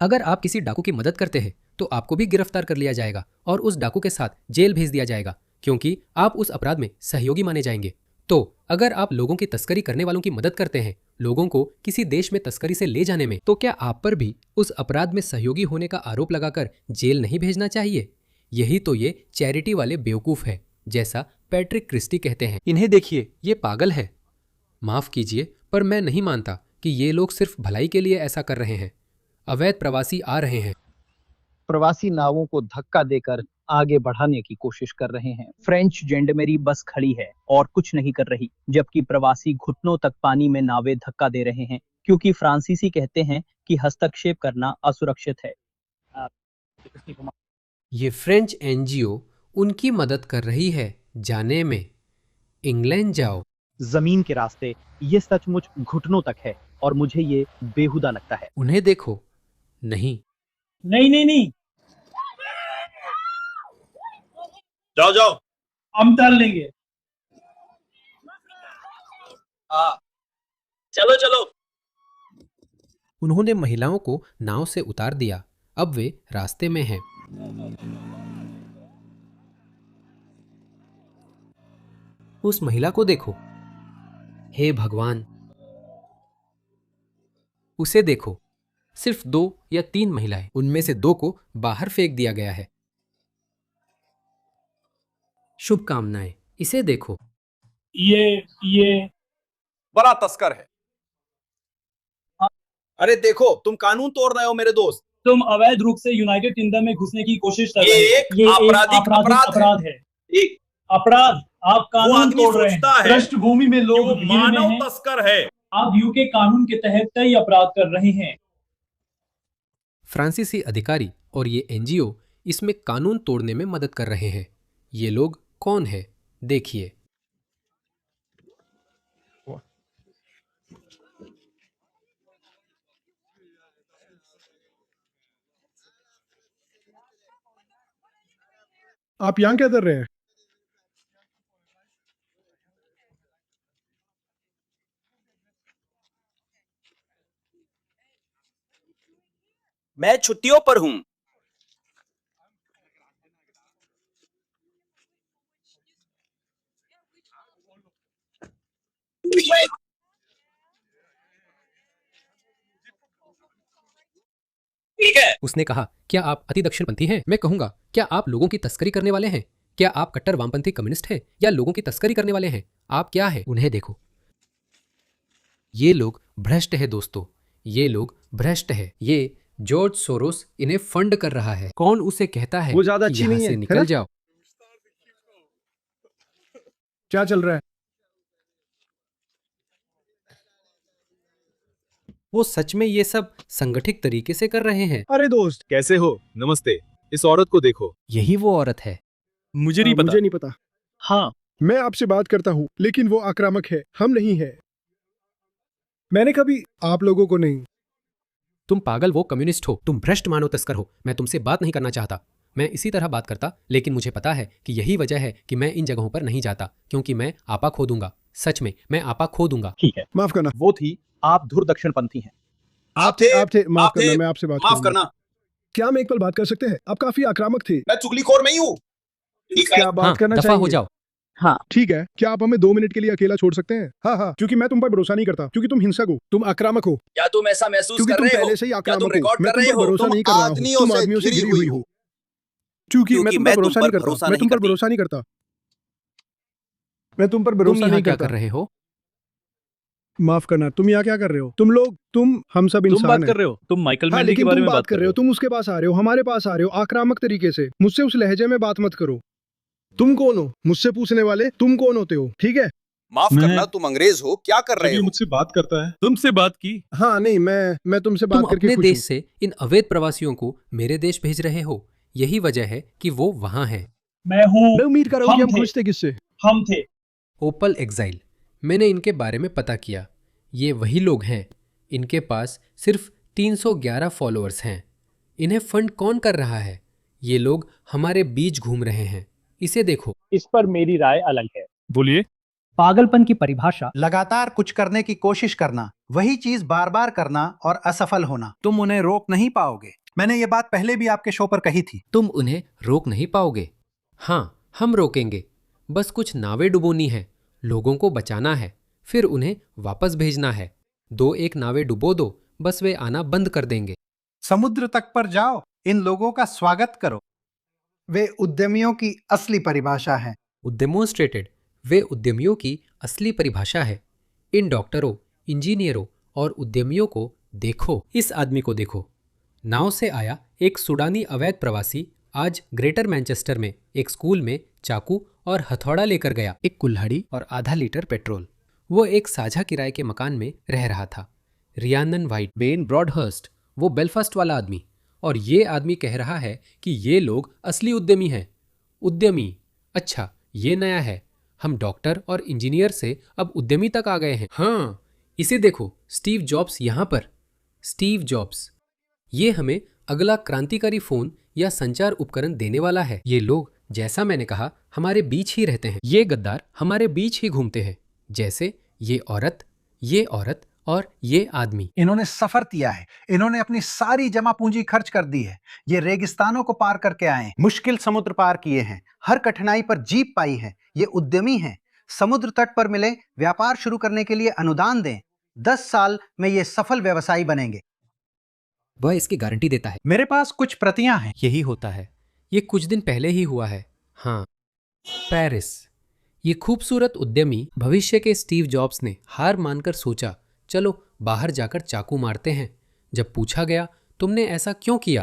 अगर आप किसी डाकू की मदद करते हैं तो आपको भी गिरफ्तार कर लिया जाएगा और उस डाकू के साथ जेल भेज दिया जाएगा, क्योंकि आप उस अपराध में सहयोगी माने जाएंगे। तो अगर आप लोगों की तस्करी करने वालों की मदद करते हैं, लोगों को किसी देश में तस्करी से ले जाने में, तो क्या आप पर भी उस अपराध में सहयोगी होने का आरोप लगाकर जेल नहीं भेजना चाहिए? यही तो ये चैरिटी वाले बेवकूफ है, जैसा पैट्रिक क्रिस्टी कहते हैं। इन्हें देखिए, ये पागल है। माफ कीजिए, पर मैं नहीं मानता कि ये लोग सिर्फ भलाई के लिए ऐसा कर रहे हैं। अवैध प्रवासी आ रहे हैं, प्रवासी नावों को धक्का देकर आगे बढ़ाने की कोशिश कर रहे हैं। फ्रेंच जेंडमेरी बस खड़ी है और कुछ नहीं कर रही, जबकि प्रवासी घुटनों तक पानी में नावें धक्का दे रहे हैं, क्योंकि फ्रांसीसी कहते हैं कि हस्तक्षेप करना असुरक्षित है। ये फ्रेंच एनजीओ उनकी मदद कर रही है जाने में। इंग्लैंड जाओ। जमीन के रास्ते ये सचमुच घुटनों तक है और मुझे ये बेहुदा लगता है। उन्हें देखो। नहीं, नहीं नहीं नहीं, जाओ जाओ, हम तैर लेंगे। चलो चलो। उन्होंने महिलाओं को नाव से उतार दिया। अब वे रास्ते में हैं। उस महिला को देखो। हे भगवान, उसे देखो। सिर्फ 2 या 3 महिलाएं, उनमें से 2 को बाहर फेंक दिया गया है। शुभकामनाएं। इसे देखो। ये बड़ा तस्कर है। अरे देखो, तुम कानून तोड़ रहे हो मेरे दोस्त। तुम अवैध रूप से यूनाइटेड किंगडम में घुसने की कोशिश कर ये रहे हो। एक आपराधिक अपराध है। एक अपराध। आप वो कानून आदमी तोड़ रहे हैं। सोचता है पृष्ठभूमि में कि लोग वो घिरे हुए मानव हैं। तस्कर है। आप यूके कानून के तहत कई अपराध कर रहे हैं। फ्रांसीसी अधिकारी और ये एनजीओ इसमें कानून तोड़ने में मदद कर रहे हैं। ये लोग कौन है? देखिए। आप यहाँ क्या कर रहे हैं? मैं छुट्टियों पर हूं। ठीक है। उसने कहा, क्या आप अति दक्षिणपंथी हैं? मैं कहूंगा, क्या आप लोगों की तस्करी करने वाले हैं? क्या आप कट्टर वामपंथी कम्युनिस्ट हैं या लोगों की तस्करी करने वाले हैं? आप क्या है? उन्हें देखो। ये लोग भ्रष्ट है दोस्तों। ये लोग भ्रष्ट है। ये जॉर्ज सोरोस इन्हें फंड कर रहा है। कौन उसे कहता है वो ज्यादा कि अच्छी यहाँ नहीं से है, निकल है ना? जाओ? क्या चल रहा है? वो सच में ये सब संगठित तरीके से कर रहे हैं। अरे दोस्त, कैसे हो? नमस्ते। इस औरत को देखो। यही वो औरत है। मुझे नहीं पता। मुझे नहीं पता। हाँ, मैं आपसे बात करता हूँ, लेकिन वो आक्रामक है, हम नहीं है। मैंने कभी आप लोगों को नहीं। तुम पागल वो कम्युनिस्ट हो, तुम भ्रष्ट मानव तस्कर हो। मैं तुमसे बात नहीं करना चाहता। मैं इसी तरह बात करता, लेकिन मुझे पता है कि यही वजह है कि मैं इन जगहों पर नहीं जाता, क्योंकि मैं आपा खो दूंगा। सच में, मैं आपा खो दूंगा। ठीक है। माफ करना। वो थी, आप धुर दक्षिणपंथी हैं। आप थे। माफ करना, मैं आपसे बात माफ करूंगा। करना। क्या हम एक पल बात कर सकते हैं? आप काफी आक्रामक थे। मैं चुगलीखोर नहीं हूँ। ठीक है। क्या बात हाँ, करना दफा चाहिए? हो जाओ। हाँ, ठीक है, क्या आप हमें 2 मिनट के लिए अकेला छोड़ सकते हैं? हाँ हाँ, क्योंकि मैं तुम पर भरोसा नहीं करता, क्योंकि तुम हिंसक हो, तुम आक्रामक हो, क्या तुम ऐसा महसूस क्योंकि कर तुम रहे हो? पहले से ही क्या आक्रामक तुम हो। रिकॉर्ड मैं कर तुम रहे पर हो? भरोसा तुम नहीं कर रहा हूँ। आदमियों तुम से आदमियों से घिरी घिरी हुई हुई हो। हो। क्योंकि मैं तुम पर भरोसा नहीं करता। मैं तुम पर भरोसा नहीं करता। मैं तुम पर तुम भरोसा यहाँ नहीं क्या करता। कर रहे हो? माफ करना, तुम यहाँ क्या कर रहे हो? तुम लोग, हम सब तुम इंसान बात हैं। कर रहे हो? तुम माइकल हाँ, मैंडी के लेकिन बारे तुम में बात कर रहे हो, तुम उसके पास आ रहे हो, हमारे पास आ रहे हो आक्रामक तरीके से। मुझसे उस लहजे में बात मत करो। तुम कौन हो मुझसे पूछने वाले? तुम कौन होते हो? ठीक है। माफ मैं- करना, तुम अंग्रेज हो? क्या कर जब रहे ये हो? मुझसे बात करता है, तुमसे बात की। हाँ नहीं, मैं तुमसे तुम बात करके अपने खुश देश हूँ। से इन अवैध प्रवासियों को मेरे देश भेज रहे हो। यही वजह है कि वो वहां है। मैं हूँ। मैं उम्मीद कर रहा हूँ कि हम हम थे। खुश थे किससे। हम थे। ओपल एग्जाइल। मैंने इनके बारे में पता किया। ये वही लोग हैं। इनके पास सिर्फ 311 फॉलोअर्स हैं। इन्हें फंड कौन कर रहा है? ये लोग हमारे बीच घूम रहे हैं। इसे देखो। इस पर मेरी राय अलग है। बोलिए। पागलपन की परिभाषा लगातार कुछ करने की कोशिश करना वही चीज बार बार करना और असफल होना, तुम उन्हें रोक नहीं पाओगे। मैंने ये बात पहले भी आपके शो पर कही थी। तुम उन्हें रोक नहीं पाओगे। हाँ, हम रोकेंगे। बस कुछ नावें डुबोनी है, लोगों को बचाना है, फिर उन्हें वापस भेजना है। 2-1 नावें डुबो दो, बस वे आना बंद कर देंगे। समुद्र तक पर जाओ, इन लोगों का स्वागत करो। वे उद्यमियों की असली परिभाषा है। डेमोन्स्ट्रेटेड, वे उद्यमियों की असली परिभाषा है। इन डॉक्टरों, इंजीनियरों और उद्यमियों को देखो। इस आदमी को देखो। नाव से आया एक सूडानी अवैध प्रवासी आज ग्रेटर मैनचेस्टर में एक स्कूल में चाकू और हथौड़ा लेकर गया, एक कुल्हाड़ी और आधा लीटर पेट्रोल। वो एक साझा किराए के मकान में रह रहा था। रियानन वाइट, बेन ब्रॉडहर्स्ट, वो बेलफास्ट वाला आदमी। और ये आदमी कह रहा है कि ये लोग असली उद्यमी हैं। उद्यमी, अच्छा ये नया है। हम डॉक्टर और इंजीनियर से अब उद्यमी तक आ गए हैं। हाँ, इसे देखो, स्टीव जॉब्स यहाँ पर। स्टीव जॉब्स, ये हमें अगला क्रांतिकारी फोन या संचार उपकरण देने वाला है। ये लोग, जैसा मैंने कहा, हमारे बीच ही रहते हैं। ये गद्दार हमारे बीच ही घूमते हैं, जैसे ये औरत और ये आदमी। इन्होंने सफर किया है, इन्होंने अपनी सारी जमा पूंजी खर्च कर दी है। ये रेगिस्तानों को पार करके आए हैं, मुश्किल समुद्र पार किए हैं, हर कठिनाई पर जीत पाई है। ये उद्यमी हैं। समुद्र तट पर मिले, व्यापार शुरू करने के लिए अनुदान दें। 10 साल में ये सफल व्यवसायी बनेंगे। वह इसकी गारंटी देता है। मेरे पास कुछ प्रतियां हैं। यही होता है। ये कुछ दिन पहले ही हुआ है। हाँ, पेरिस। ये खूबसूरत उद्यमी भविष्य के स्टीव जॉब्स ने हार मानकर सोचा, चलो बाहर जाकर चाकू मारते हैं। जब पूछा गया, तुमने ऐसा क्यों किया?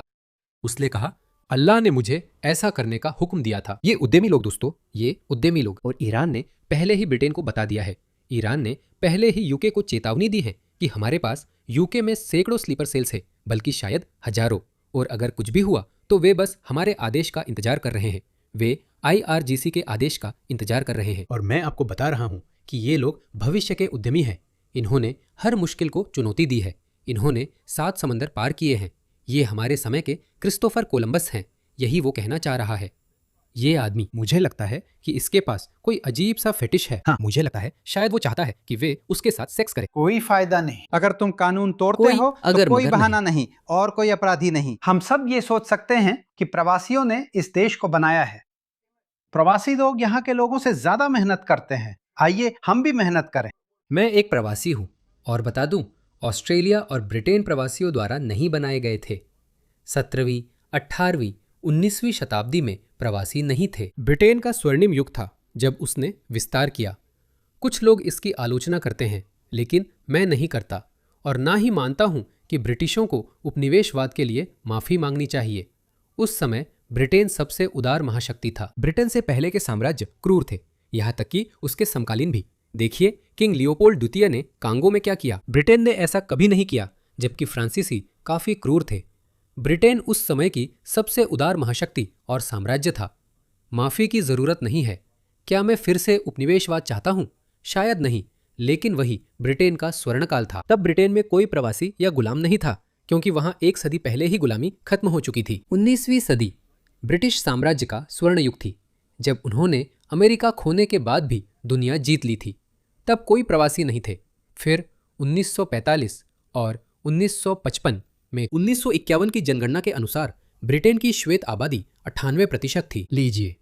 उसने कहा, अल्लाह ने मुझे ऐसा करने का हुक्म दिया था। ये उद्यमी लोग दोस्तों, ये उद्यमी लोग। और ईरान ने पहले ही ब्रिटेन को बता दिया है। ईरान ने पहले ही यूके को चेतावनी दी है कि हमारे पास यूके में सैकड़ों स्लीपर सेल्स है, बल्कि शायद हजारों। और अगर कुछ भी हुआ तो वे बस हमारे आदेश का इंतजार कर रहे हैं। वे IRGC के आदेश का इंतजार कर रहे हैं। और मैं आपको बता रहा हूं कि ये लोग भविष्य के उद्यमी हैं। इन्होंने हर मुश्किल को चुनौती दी है। इन्होंने 7 समंदर पार किए हैं। ये हमारे समय के क्रिस्टोफर कोलंबस हैं। यही वो कहना चाह रहा है। ये आदमी, मुझे लगता है कि इसके पास कोई अजीब सा फेटिश है। हाँ, मुझे लगता है शायद वो चाहता है कि वे उसके साथ सेक्स करें। कोई फायदा नहीं। अगर तुम कानून तोड़ते हो तो कोई बहाना नहीं और कोई अपराधी नहीं। हम सब ये सोच सकते हैं कि प्रवासियों ने इस देश को बनाया है। प्रवासी लोग यहाँ के लोगों से ज्यादा मेहनत करते हैं। आइए हम भी मेहनत करें। मैं एक प्रवासी हूँ और बता दूं, ऑस्ट्रेलिया और ब्रिटेन प्रवासियों द्वारा नहीं बनाए गए थे। 17वीं, 18वीं, 19वीं शताब्दी में प्रवासी नहीं थे। ब्रिटेन का स्वर्णिम युग था जब उसने विस्तार किया। कुछ लोग इसकी आलोचना करते हैं, लेकिन मैं नहीं करता और ना ही मानता हूं कि ब्रिटिशों को उपनिवेशवाद के लिए माफी मांगनी चाहिए। उस समय ब्रिटेन सबसे उदार महाशक्ति था। ब्रिटेन से पहले के साम्राज्य क्रूर थे, यहाँ तक कि उसके समकालीन भी। देखिए किंग लियोपोल्ड द्वितीय ने कांगो में क्या किया। ब्रिटेन ने ऐसा कभी नहीं किया, जबकि फ्रांसीसी काफी क्रूर थे। ब्रिटेन उस समय की सबसे उदार महाशक्ति और साम्राज्य था। माफी की जरूरत नहीं है। क्या मैं फिर से उपनिवेशवाद चाहता हूं? शायद नहीं, लेकिन वही ब्रिटेन का स्वर्णकाल था। तब ब्रिटेन में कोई प्रवासी या गुलाम नहीं था, क्योंकि वहां एक सदी पहले ही गुलामी खत्म हो चुकी थी। 19वीं सदी ब्रिटिश साम्राज्य का स्वर्ण युग थी, जब उन्होंने अमेरिका खोने के बाद भी दुनिया जीत ली थी। तब कोई प्रवासी नहीं थे। फिर 1945 और 1955 में 1951 की जनगणना के अनुसार ब्रिटेन की श्वेत आबादी 98% थी। लीजिए,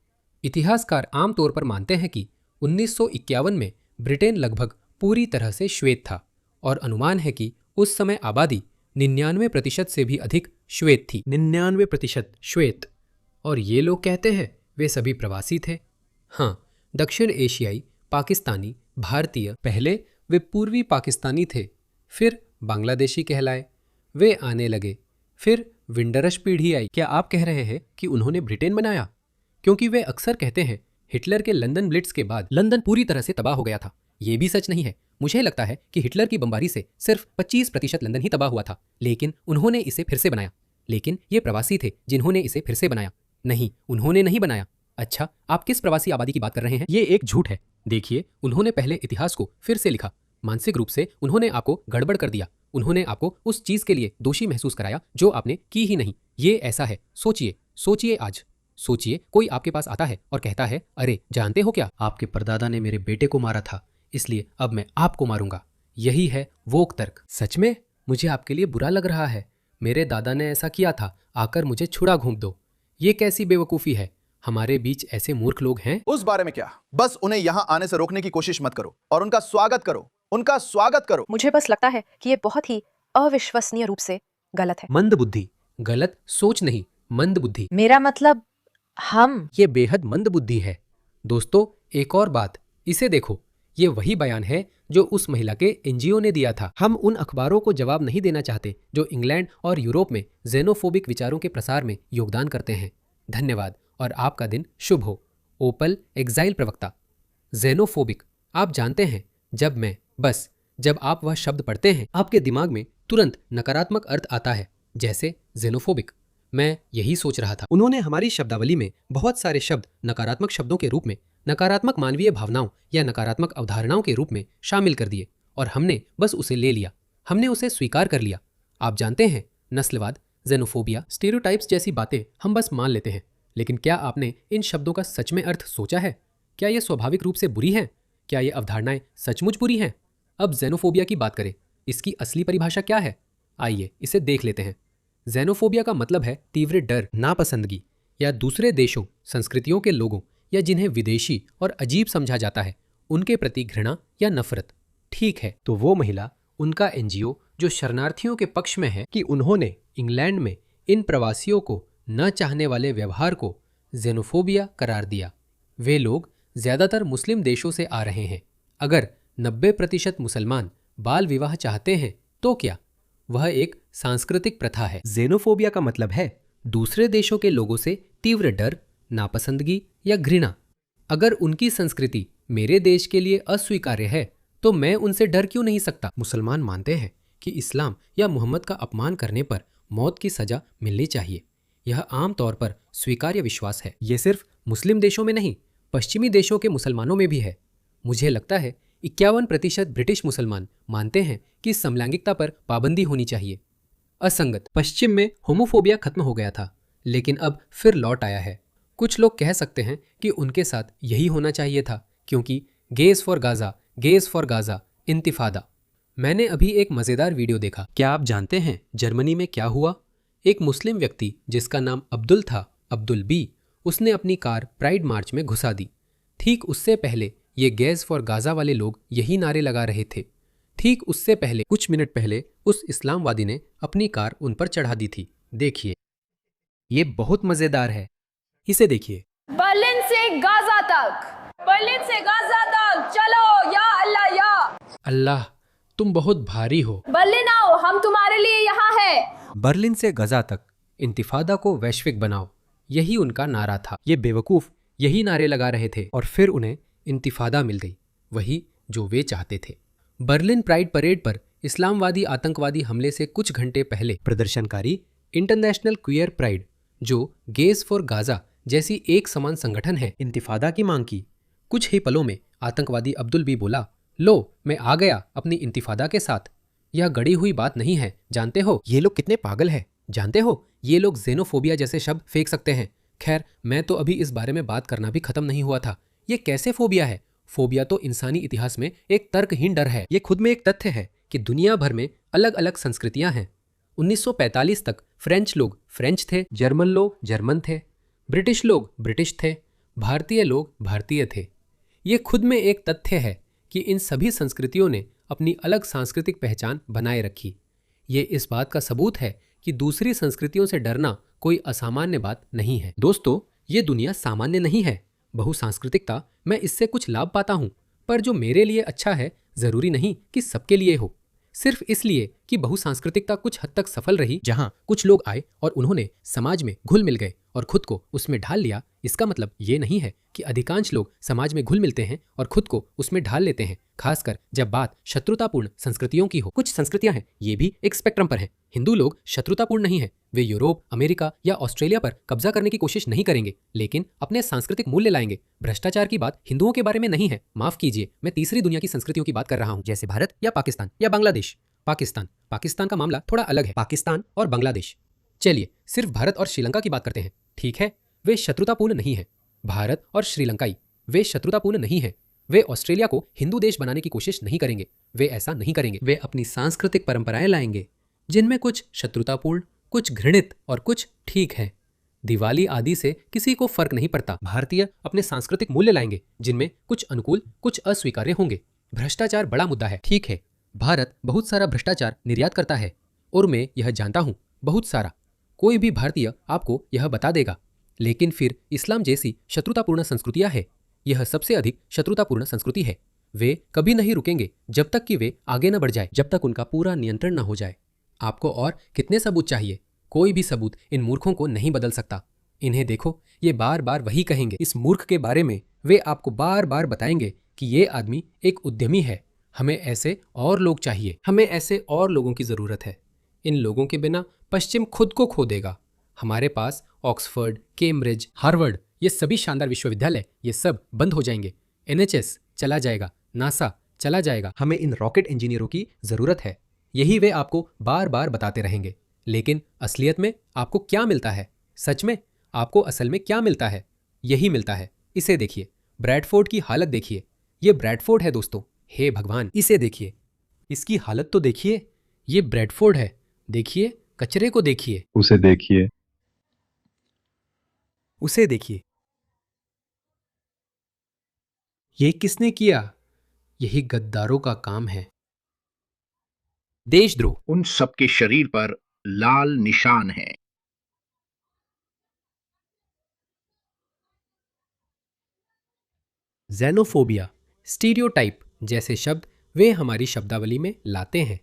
इतिहासकार आमतौर पर मानते हैं कि 1951 में ब्रिटेन लगभग पूरी तरह से श्वेत था और अनुमान है कि उस समय आबादी 99% से भी अधिक श्वेत थी। 99% श्वेत। और ये लोग कहते हैं वे सभी प्रवासी थे। हाँ, दक्षिण एशियाई, पाकिस्तानी, भारतीय। पहले वे पूर्वी पाकिस्तानी थे, फिर बांग्लादेशी कहलाए। वे आने लगे, फिर विंडरश पीढ़ी आई। क्या आप कह रहे हैं कि उन्होंने ब्रिटेन बनाया? क्योंकि वे अक्सर कहते हैं हिटलर के लंदन ब्लिट्स के बाद लंदन पूरी तरह से तबाह हो गया था। ये भी सच नहीं है। मुझे लगता है कि हिटलर की बमबारी से सिर्फ 25% लंदन ही तबाह हुआ था, लेकिन उन्होंने इसे फिर से बनाया। लेकिन ये प्रवासी थे जिन्होंने इसे फिर से बनाया। नहीं, उन्होंने नहीं बनाया। अच्छा, आप किस प्रवासी आबादी की बात कर रहे हैं? ये एक झूठ है। देखिए, उन्होंने पहले इतिहास को फिर से लिखा। मानसिक रूप से उन्होंने आपको गड़बड़ कर दिया। उन्होंने आपको उस चीज के लिए दोषी महसूस कराया जो आपने की ही नहीं। ये ऐसा है। सोचिए आज। सोचिए, कोई आपके पास आता है और कहता है, अरे जानते हो क्या, आपके परदादा ने मेरे बेटे को मारा था, इसलिए अब मैं आपको मारूंगा। यही है वोक तर्क। सच में मुझे आपके लिए बुरा लग रहा है। मेरे दादा ने ऐसा किया था, आकर मुझे छुरा घूंप दो। ये कैसी बेवकूफ़ी है। हमारे बीच ऐसे मूर्ख लोग हैं। उस बारे में क्या, बस उन्हें यहाँ आने से रोकने की कोशिश मत करो और उनका स्वागत करो, उनका स्वागत करो। मुझे बस लगता है कि ये बहुत ही अविश्वसनीय रूप से गलत है। मंद बुद्धि, गलत सोच नहीं, मंद बुद्धि। मेरा मतलब हम। ये बेहद मंद बुद्धि है। दोस्तों, एक और बात, इसे देखो। ये वही बयान है जो उस महिला के एनजीओ ने दिया था। हम उन अखबारों को जवाब नहीं देना चाहते जो इंग्लैंड और यूरोप में जेनोफोबिक विचारों के प्रसार में योगदान करते हैं। धन्यवाद और आपका दिन शुभ हो। ओपल एग्जाइल प्रवक्ता। जेनोफोबिक, आप जानते हैं, जब आप वह शब्द पढ़ते हैं आपके दिमाग में तुरंत नकारात्मक अर्थ आता है, जैसे जेनोफोबिक। मैं यही सोच रहा था। उन्होंने हमारी शब्दावली में बहुत सारे शब्द नकारात्मक शब्दों के रूप में, नकारात्मक मानवीय भावनाओं या नकारात्मक अवधारणाओं के रूप में शामिल कर दिए और हमने बस उसे ले लिया, हमने उसे स्वीकार कर लिया। आप जानते हैं, नस्लवाद, जेनोफोबिया, स्टीरियोटाइप्स जैसी बातें हम बस मान लेते हैं। लेकिन क्या आपने इन शब्दों का सच में अर्थ सोचा है? क्या ये स्वाभाविक रूप से बुरी हैं? क्या ये अवधारणाएं सचमुच बुरी हैं? अब जेनोफोबिया की बात करें। इसकी असली परिभाषा क्या है? आइए इसे देख लेते हैं। जेनोफोबिया का मतलब है तीव्र डर, नापसंदगी या दूसरे देशों, संस्कृतियों के लोगों या जिन्हें विदेशी और अजीब समझा जाता है उनके प्रति घृणा या नफरत। ठीक है, तो वो महिला, उनका एनजीओ जो शरणार्थियों के पक्ष में है कि उन्होंने इंग्लैंड में इन प्रवासियों को न चाहने वाले व्यवहार को जेनोफोबिया करार दिया। वे लोग ज्यादातर मुस्लिम देशों से आ रहे हैं। अगर 90% मुसलमान बाल विवाह चाहते हैं तो क्या? वह एक सांस्कृतिक प्रथा है। जेनोफोबिया का मतलब है दूसरे देशों के लोगों से तीव्र डर, नापसंदगी या घृणा। अगर उनकी संस्कृति मेरे देश के लिए अस्वीकार्य है तो मैं उनसे डर क्यों नहीं सकता? मुसलमान मानते हैं कि इस्लाम या मोहम्मद का अपमान करने पर मौत की सजा मिलनी चाहिए। यह आम तौर पर स्वीकार्य विश्वास है। यह सिर्फ मुस्लिम देशों में नहीं, पश्चिमी देशों के मुसलमानों में भी है। मुझे लगता है 51% ब्रिटिश मुसलमान मानते हैं कि समलैंगिकता पर पाबंदी होनी चाहिए। असंगत, पश्चिम में होमोफोबिया खत्म हो गया था लेकिन अब फिर लौट आया है। कुछ लोग कह सकते हैं कि उनके साथ यही होना चाहिए था क्योंकि गेज फॉर गाजा, इंतिफादा। मैंने अभी एक मज़ेदार वीडियो देखा। क्या आप जानते हैं जर्मनी में क्या हुआ? एक मुस्लिम व्यक्ति जिसका नाम अब्दुल था, अब्दुल बी, उसने अपनी कार प्राइड मार्च में घुसा दी। ठीक उससे पहले ये गेज फॉर गाजा वाले लोग यही नारे लगा रहे थे। ठीक उससे पहले, कुछ मिनट पहले, उस इस्लामवादी ने अपनी कार उन पर चढ़ा दी थी। देखिए, ये बहुत मजेदार है, इसे देखिए। बर्लिन से गाजा तक चलो, या अल्लाह या अल्लाह, तुम बहुत भारी हो। बर्लिन आओ, हम तुम्हारे लिए यहाँ है। बर्लिन से गजा तक, इंतिफादा को वैश्विक बनाओ, यही उनका नारा था। ये बेवकूफ़ यही नारे लगा रहे थे और फिर उन्हें इंतिफादा मिल गई, वही जो वे चाहते थे। बर्लिन प्राइड परेड पर इस्लामवादी आतंकवादी हमले से कुछ घंटे पहले प्रदर्शनकारी इंटरनेशनल क्वियर प्राइड, जो गेज फॉर गाजा जैसी एक समान संगठन है, इंतिफादा की मांग की। कुछ ही पलों में आतंकवादी अब्दुल बी बोला, लो मैं आ गया अपनी इंतिफादा के साथ। यह गढ़ी हुई बात नहीं है। जानते हो ये लोग कितने पागल हैं? जानते हो ये लोग जेनोफोबिया जैसे शब्द फेंक सकते हैं। खैर, मैं तो अभी इस बारे में बात करना भी खत्म नहीं हुआ था। ये कैसे फोबिया है? फोबिया तो इंसानी इतिहास में एक तर्कहीन डर है। ये खुद में एक तथ्य है कि दुनिया भर में अलग अलग संस्कृतियां हैं। 1945 तक फ्रेंच लोग फ्रेंच थे, जर्मन लोग जर्मन थे, ब्रिटिश लोग ब्रिटिश थे, भारतीय लोग भारतीय थे। ये खुद में एक तथ्य है कि इन सभी संस्कृतियों ने अपनी अलग सांस्कृतिक पहचान बनाए रखी। ये इस बात का सबूत है कि दूसरी संस्कृतियों से डरना कोई असामान्य बात नहीं है। दोस्तों, ये दुनिया सामान्य नहीं है। बहुसांस्कृतिकता, मैं इससे कुछ लाभ पाता हूँ, पर जो मेरे लिए अच्छा है जरूरी नहीं कि सबके लिए हो। सिर्फ इसलिए कि बहुसांस्कृतिकता कुछ हद तक सफल रही, जहाँ कुछ लोग आए और उन्होंने समाज में घुल मिल गए और खुद को उसमें ढाल लिया, इसका मतलब ये नहीं है कि अधिकांश लोग समाज में घुल मिलते हैं और खुद को उसमें ढाल लेते हैं, खासकर जब बात शत्रुतापूर्ण संस्कृतियों की हो। कुछ संस्कृतियां हैं, ये भी एक स्पेक्ट्रम पर हैं। हिंदू लोग शत्रुतापूर्ण नहीं है। वे यूरोप, अमेरिका या ऑस्ट्रेलिया पर कब्जा करने की कोशिश नहीं करेंगे, लेकिन अपने सांस्कृतिक मूल्य लाएंगे। भ्रष्टाचार की बात हिंदुओं के बारे में नहीं है। माफ कीजिए, मैं तीसरी दुनिया की संस्कृतियों की बात कर रहा हूँ, जैसे भारत या पाकिस्तान या बांग्लादेश। पाकिस्तान का मामला थोड़ा अलग है। पाकिस्तान और बांग्लादेश। चलिए सिर्फ भारत और श्रीलंका की बात करते हैं। ठीक है, वे शत्रुतापूर्ण नहीं है। भारत और श्रीलंकाई, वे शत्रुतापूर्ण नहीं है। वे ऑस्ट्रेलिया को हिंदू देश बनाने की कोशिश नहीं करेंगे। वे ऐसा नहीं करेंगे। वे अपनी सांस्कृतिक परंपराएं लाएंगे जिनमें कुछ शत्रुतापूर्ण, कुछ घृणित और कुछ ठीक है। दिवाली आदि से किसी को फर्क नहीं पड़ता। भारतीय अपने सांस्कृतिक मूल्य लाएंगे जिनमें कुछ अनुकूल, कुछ अस्वीकार्य होंगे। भ्रष्टाचार बड़ा मुद्दा है, ठीक है। भारत बहुत सारा भ्रष्टाचार निर्यात करता है और मैं यह जानता हूं, बहुत सारा। कोई भी भारतीय आपको यह बता देगा। लेकिन फिर इस्लाम जैसी शत्रुतापूर्ण संस्कृतियां हैं। यह सबसे अधिक शत्रुतापूर्ण संस्कृति है। वे कभी नहीं रुकेंगे जब तक कि वे आगे न बढ़ जाए, जब तक उनका पूरा नियंत्रण न हो जाए। आपको और कितने सबूत चाहिए? कोई भी सबूत इन मूर्खों को नहीं बदल सकता। इन्हें देखो, ये बार बार वही कहेंगे। इस मूर्ख के बारे में वे आपको बार बार बताएंगे कि ये आदमी एक उद्यमी है। हमें ऐसे और लोग चाहिए, हमें ऐसे और लोगों की ज़रूरत है। इन लोगों के बिना पश्चिम खुद को खो देगा। हमारे पास ऑक्सफोर्ड, कैम्ब्रिज, हार्वर्ड, ये सभी शानदार विश्वविद्यालय, ये सब बंद हो जाएंगे। NHS चला जाएगा, नासा चला जाएगा। हमें इन रॉकेट इंजीनियरों की ज़रूरत है। यही वे आपको बार बार बताते रहेंगे। लेकिन असलियत में आपको क्या मिलता है? सच में आपको असल में क्या मिलता है? यही मिलता है। इसे देखिए, ब्रैडफोर्ड की हालत देखिए। ये ब्रैडफोर्ड है दोस्तों। हे भगवान, इसे देखिए, इसकी हालत तो देखिए। ये ब्रैडफोर्ड है। देखिए, कचरे को देखिए। उसे देखिए, उसे देखिए। ये किसने किया? यही गद्दारों का काम है। देशद्रोह। उन सबके शरीर पर लाल निशान है। ज़ेनोफोबिया, स्टीरियोटाइप जैसे शब्द वे हमारी शब्दावली में लाते हैं।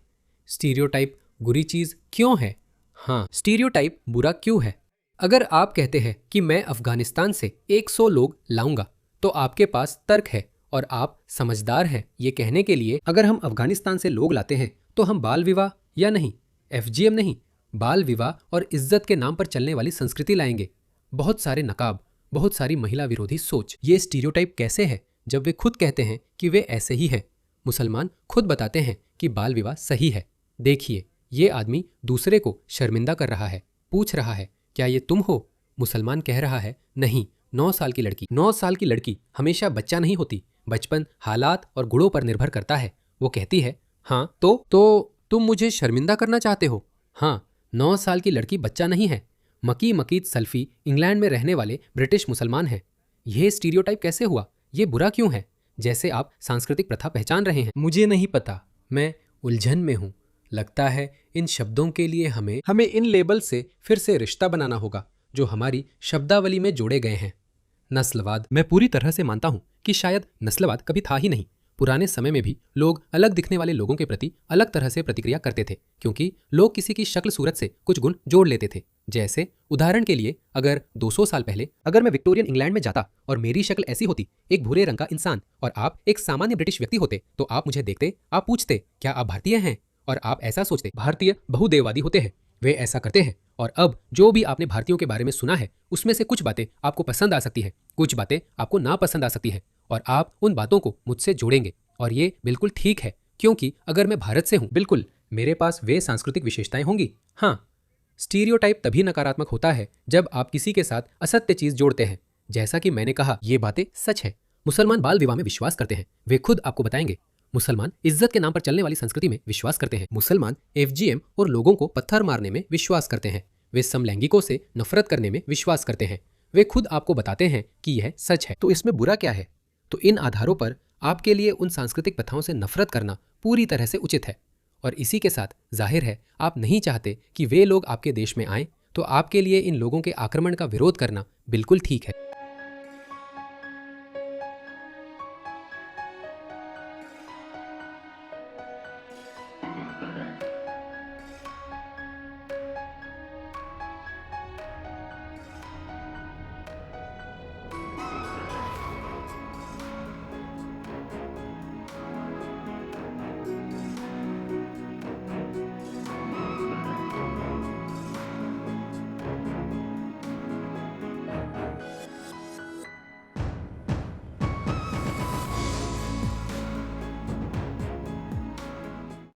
स्टीरियोटाइप बुरी चीज़ क्यों है? हाँ, स्टीरियोटाइप बुरा क्यों है? अगर आप कहते हैं कि मैं अफगानिस्तान से 100 लोग लाऊंगा, तो आपके पास तर्क है और आप समझदार हैं ये कहने के लिए, अगर हम अफगानिस्तान से लोग लाते हैं तो हम बाल विवाह या नहीं, FGM नहीं, बाल विवाह और इज्जत के नाम पर चलने वाली संस्कृति लाएंगे। बहुत सारे नकाब, बहुत सारी महिला विरोधी सोच। ये स्टीरियोटाइप कैसे है जब वे खुद कहते हैं कि वे ऐसे ही है? मुसलमान खुद बताते हैं कि बाल विवाह सही है। देखिए, ये आदमी दूसरे को शर्मिंदा कर रहा है, पूछ रहा है क्या ये तुम हो? मुसलमान कह रहा है नहीं, 9 साल की लड़की। 9 साल की लड़की हमेशा बच्चा नहीं होती। बचपन हालात और गुणों पर निर्भर करता है। वो कहती है हाँ तो तुम मुझे शर्मिंदा करना चाहते हो? हाँ, 9 साल की लड़की बच्चा नहीं है। मकी मकीद सल्फी इंग्लैंड में रहने वाले ब्रिटिश मुसलमान हैं। यह स्टीरियोटाइप कैसे हुआ? ये बुरा क्यों है? जैसे आप सांस्कृतिक प्रथा पहचान रहे हैं। मुझे नहीं पता, मैं उलझन में हूँ। लगता है इन शब्दों के लिए हमें इन लेबल से फिर से रिश्ता बनाना होगा जो हमारी शब्दावली में जोड़े गए हैं। नस्लवाद। मैं पूरी तरह से मानता हूँ कि शायद नस्लवाद कभी था ही नहीं। पुराने समय में भी लोग अलग दिखने वाले लोगों के प्रति अलग तरह से प्रतिक्रिया करते थे, क्योंकि लोग किसी की शक्ल सूरत से कुछ गुण जोड़ लेते थे। जैसे उदाहरण के लिए, अगर 200 साल पहले अगर मैं विक्टोरियन इंग्लैंड में जाता और मेरी शक्ल ऐसी होती, एक भूरे रंग का इंसान, और आप एक सामान्य ब्रिटिश व्यक्ति होते, तो आप मुझे देखते, आप पूछते क्या आप भारतीय हैं, और आप ऐसा सोचते भारतीय बहुदेववादी होते हैं। वे ऐसा करते हैं। और अब जो भी आपने भारतीयों के बारे में सुना है उसमें से कुछ बातें आपको पसंद आ सकती है, कुछ बातें आपको ना पसंद आ सकती है, और आप उन बातों को मुझसे जोड़ेंगे। और ये बिल्कुल ठीक है, क्योंकि अगर मैं भारत से हूं, बिल्कुल मेरे पास वे सांस्कृतिक विशेषताएं होंगी। हाँ, स्टीरियोटाइप तभी नकारात्मक होता है जब आप किसी के साथ असत्य चीज जोड़ते हैं। जैसा कि मैंने कहा, ये बातें सच है। मुसलमान बाल विवाह में विश्वास करते हैं। वे खुद आपको बताएंगे। मुसलमान इज्जत के नाम पर चलने वाली संस्कृति में विश्वास करते हैं। मुसलमान FGM और लोगों को पत्थर मारने में विश्वास करते हैं। वे समलैंगिकों से नफरत करने में विश्वास करते हैं। वे खुद आपको बताते हैं कि यह सच है। तो इसमें बुरा क्या है? तो इन आधारों पर आपके लिए उन सांस्कृतिक प्रथाओं से नफरत करना पूरी तरह से उचित है। और इसी के साथ जाहिर है आप नहीं चाहते कि वे लोग आपके देश में आएं, तो आपके लिए इन लोगों के आक्रमण का विरोध करना बिल्कुल ठीक है।